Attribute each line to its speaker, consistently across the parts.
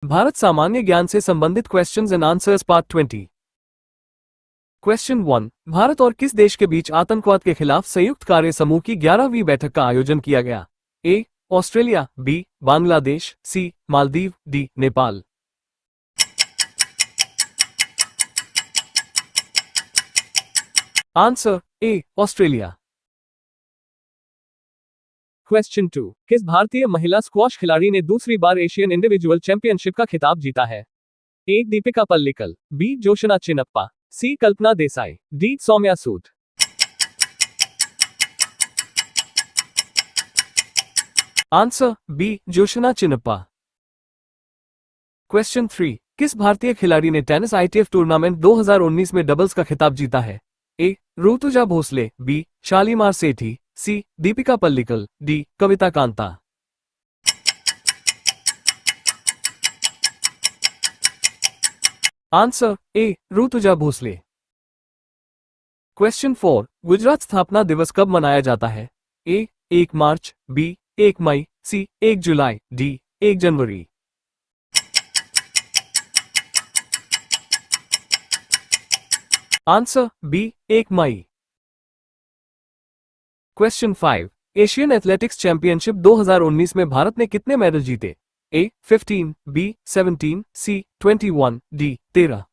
Speaker 1: भारत सामान्य ज्ञान से संबंधित questions and answers part 20। Question 1। Bharat और किस देश के बीच आतंकवाद के खिलाफ संयुक्त कार्य समूह की 11वीं बैठक का आयोजन किया गया? A. Australia, B. Bangladesh, C. Maldives, D. Nepal. Answer A. Australia. Question 2। किस भारतीय महिला स्क्वॉश खिलाड़ी ने दूसरी बार एशियन इंडिविजुअल चैंपियनशिप का खिताब जीता है? A. Dipika Pallikal, B. Joshna Chinappa, C. Kalpana Desai, D. Saumya Sood. Answer B. Joshna Chinappa. Question 3। किस भारतीय खिलाड़ी ने टेनिस आईटीएफ टूर्नामेंट 2019 में डबल्स का खिताब जीता है? A. Rutuja Bhosale, B. Shalimar Sethi, C. Dipika Pallikal, D. Kavita Kanta. Answer A. Rutuja Bhosale. Question 4। Gujarat स्थापना दिवस कब मनाया जाता है? ए. 1 मार्च, बी. 1 मई, सी. 1 जुलाई, डी. 1 जनवरी। Answer B. 1 मई। क्वेश्चन 5। एशियन एथलेटिक्स चैंपियनशिप 2019 में भारत ने कितने मेडल जीते? A. 15, B. 17, C. 21, D. 13।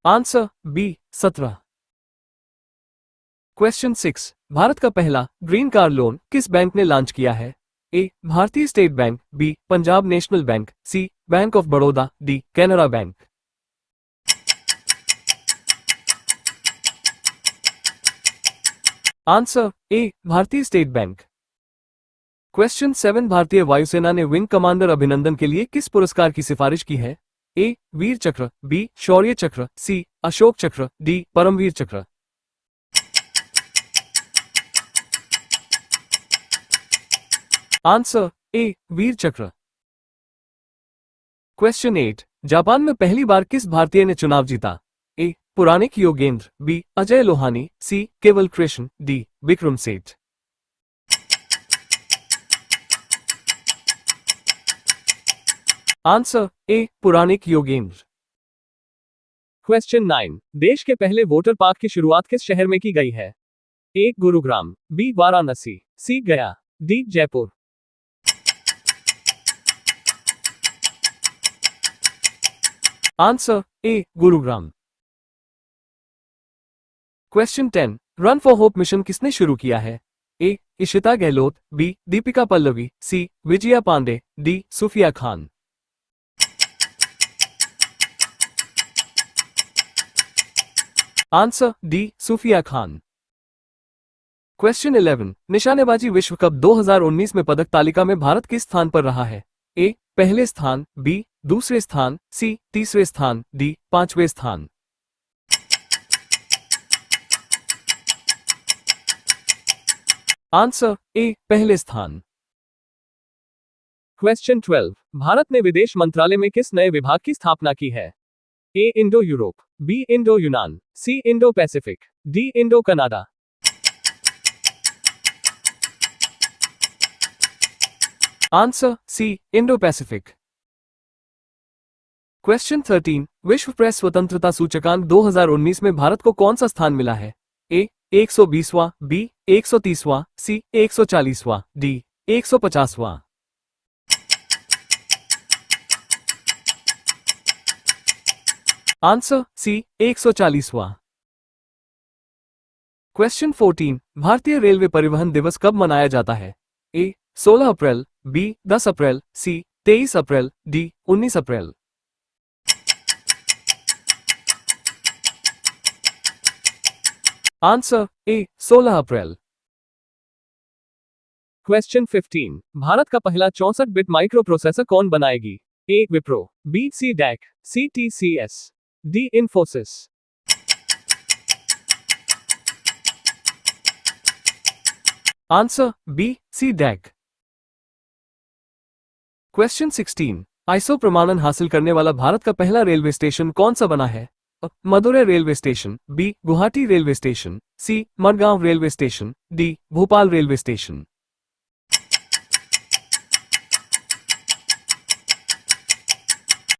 Speaker 1: Answer B. 17। Question 6। Bharat का पहला ग्रीन कार्ड लोन किस बैंक ने लॉन्च किया है? A. Bharatiya state bank, B. Punjab national bank, C. Bank of Baroda, D. Canara bank. Answer A. Bharatiya state bank. Question 7। भारतीय वायुसेना ने विंग कमांडर अभिनंदन के लिए किस पुरस्कार की सिफारिश की है? ए. वीर चक्र, बी. शौर्य चक्र, सी. अशोक चक्र, डी. परमवीर चक्र। Answer A. वीर चक्र। क्वेश्चन 8। जापान में पहली बार किस भारतीय ने चुनाव जीता? ए. पुराणिक योगेंद्र, बी. अजय लोहानी, सी. केवल Krishna, D. Vikram Seth. Answer A. Puranik Yogendra. Question 9। देश के पहले वोटर पार्क की शुरुआत किस शहर में की गई है? A. Gurugram, B. Varanasi, C. Gaya, D. Jaipur. Answer A. Gurugram. Question 10। Run for hope mission किसने शुरू किया है? A. Ishita Gehlot, B. Dipika Pallavi, C. Vijaya Pande, D. Sufiya Khan. Answer D. Sufiya Khan. Question 11। निशानेबाजी विश्व कप 2019 में पदक तालिका में भारत किस स्थान पर रहा है? ए. पहले स्थान, बी. दूसरे स्थान, सी. तीसरे स्थान, डी. पांचवें स्थान। Answer A. पहले स्थान। क्वेश्चन 12। भारत ने विदेश मंत्रालय में किस नए विभाग की स्थापना की है? A. Indo Europe, B. Indo यूनान, C. Indo Pacific, D. Indo Canada. Answer C. Indo Pacific. Question 13। विश्व प्रेस स्वतंत्रता सूचकांक 2019 में भारत को कौन सा स्थान मिला है? ए. 120वां, बी. 130वां, सी. 140वां, डी. 150वां। Answer C. 140वां। क्वेश्चन 14। भारतीय रेलवे परिवहन दिवस कब मनाया जाता है? ए. 16 अप्रैल, बी. 10 अप्रैल, सी. 23 अप्रैल, डी. 19 अप्रैल। Answer A. 16 अप्रैल। क्वेश्चन 15। भारत का पहला 64 बिट माइक्रो प्रोसेसर कौन बनाएगी? A. Wipro, B. C. DAC, C. TCS, D. Infosys. Answer B. C. DAC. Question 16। ISO प्रमाणन हासिल करने वाला भारत का पहला रेलवे स्टेशन कौन सा बना है? Madurai railway station, B. Guwahati railway station, C. Madgaon railway station, D. Bhopal railway station.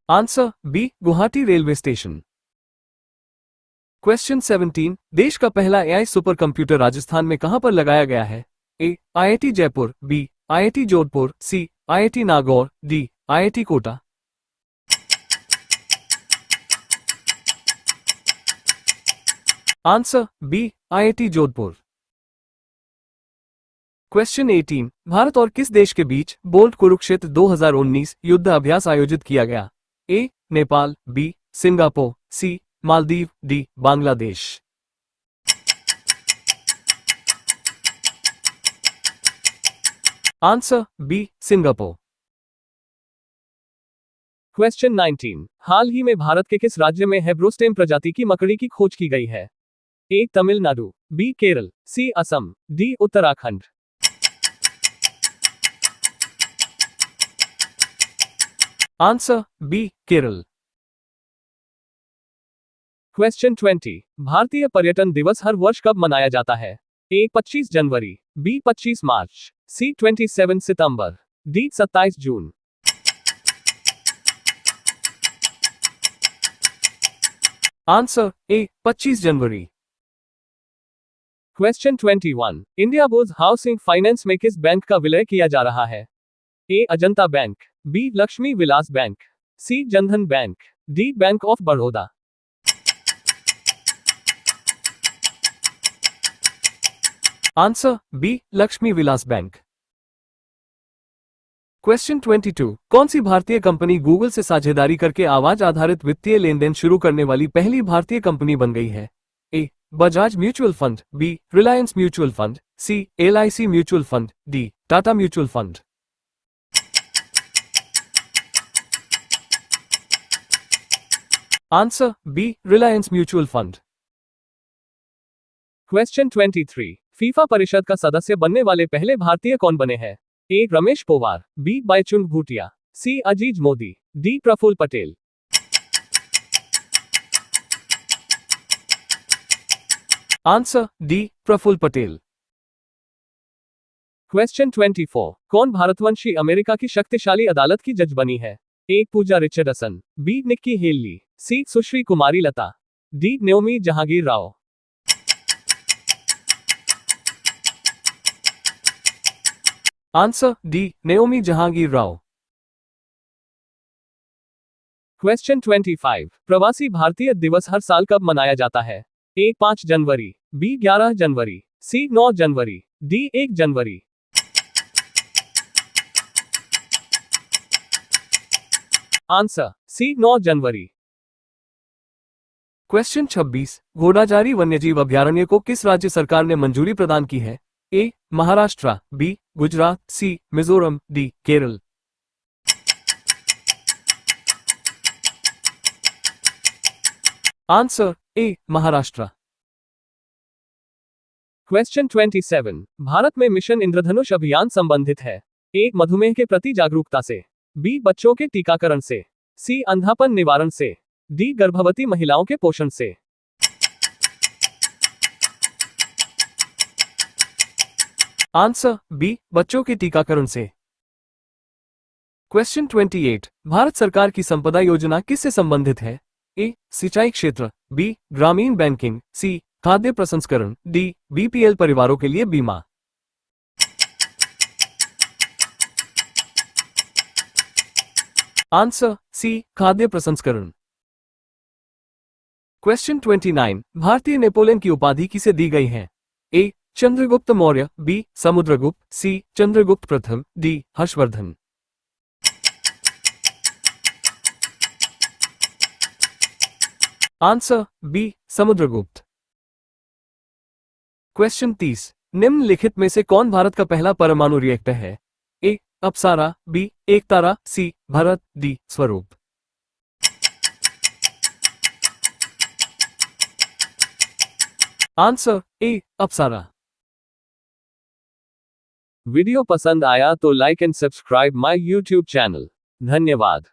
Speaker 1: Answer B Guwahati railway station. Question 17, देश का पहला एआई सुपर कंप्यूटर राजस्थान में कहां पर लगाया गया है? A IIT Jaipur, B IIT Jodhpur, C IIT Nagaur, D IIT Kota. Answer B IIT Jodhpur. Question 18, Bharat और किस देश के बीच बोल्ट कुरुक्षेत्र 2019 युद्ध अभ्यास आयोजित किया गया? A Nepal, B Singapore, C Maldives, D Bangladesh. Answer B Singapore. Question 19, हाल ही में भारत के किस राज्य में हेब्रोस्टेम प्रजाति की मकड़ी की खोज की गई है? A Tamil Nadu, B Kerala, C Assam, D Uttarakhand. Answer B Kerala. Question 20, भारतीय पर्यटन दिवस हर वर्ष कब मनाया जाता है? ए 25 जनवरी, बी 25 मार्च, सी 27 सितंबर, डी 27 जून। आंसर ए 25 जनवरी। Question 21, Indiabulls housing finance में किस बैंक का विलय किया जा रहा है? A Ajanta bank, B Lakshmi Vilas bank, C Jandhan bank, D bank of Baroda. Answer B Lakshmi Vilas bank. Question 22, कौन सी भारतीय कंपनी गूगल से साझेदारी करके आवाज आधारित वित्तीय लेन देन शुरू करने वाली पहली भारतीय कंपनी बन गई है? A Bajaj mutual fund, B Reliance mutual fund, C LIC mutual fund, D Tata mutual fund. Answer B Reliance mutual fund. Question 23, FIFA परिषद का सदस्य बनने वाले पहले भारतीय कौन बने हैं? A Ramesh Powar, B Baichung Bhutia, C Aziz Modi, D Praful Patel. Answer D Praful Patel. Question 24, कौन भारतवंशी अमेरिका की शक्तिशाली अदालत की जज बनी है? A Pooja Richardson, B Nikki Haley, C Sushri Kumari Lata, D Neomi Jahangir Rao. Answer D Neomi Jahangir Rao. Question 25, प्रवासी भारतीय दिवस हर साल कब मनाया जाता है? ए 5 जनवरी, बी 11 जनवरी, सी 9 जनवरी, डी 1 जनवरी। आंसर सी 9 जनवरी। क्वेश्चन 26, घोड़ाजारी वन्यजीव अभयारण्य को किस राज्य सरकार ने मंजूरी प्रदान की है? A Maharashtra, B Gujarat, C Mizoram, D Kerala. Answer A Maharashtra. Question 27, Bharat में मिशन इंद्रधनुष अभियान संबंधित है? ए मधुमेह के प्रति जागरूकता से, बी बच्चों के टीकाकरण से, सी अंधापन निवारण से, डी गर्भवती महिलाओं के पोषण से। आंसर बी बच्चों के टीकाकरण से। क्वेश्चन 28, भारत सरकार की संपदा योजना किससे संबंधित है? ए सिंचाई क्षेत्र, बी ग्रामीण बैंकिंग, सी खाद्य प्रसंस्करण, डी बीपीएल परिवारों के लिए बीमा। आंसर सी खाद्य प्रसंस्करण। क्वेश्चन 29, भारतीय नेपोलियन की उपाधि किसे दी गई है? A Chandragupta Maurya, B Samudragupta, C Chandragupta प्रथम, D Harshvardhan. Answer B Samudragupta. Question 30, निम्नलिखित में से कौन भारत का पहला परमाणु रिएक्टर है? ए अप्सरा, बी एकतारा, सी भरत, डी स्वरूप। Answer A Apsara. वीडियो पसंद आया तो like and subscribe my YouTube channel. धन्यवाद।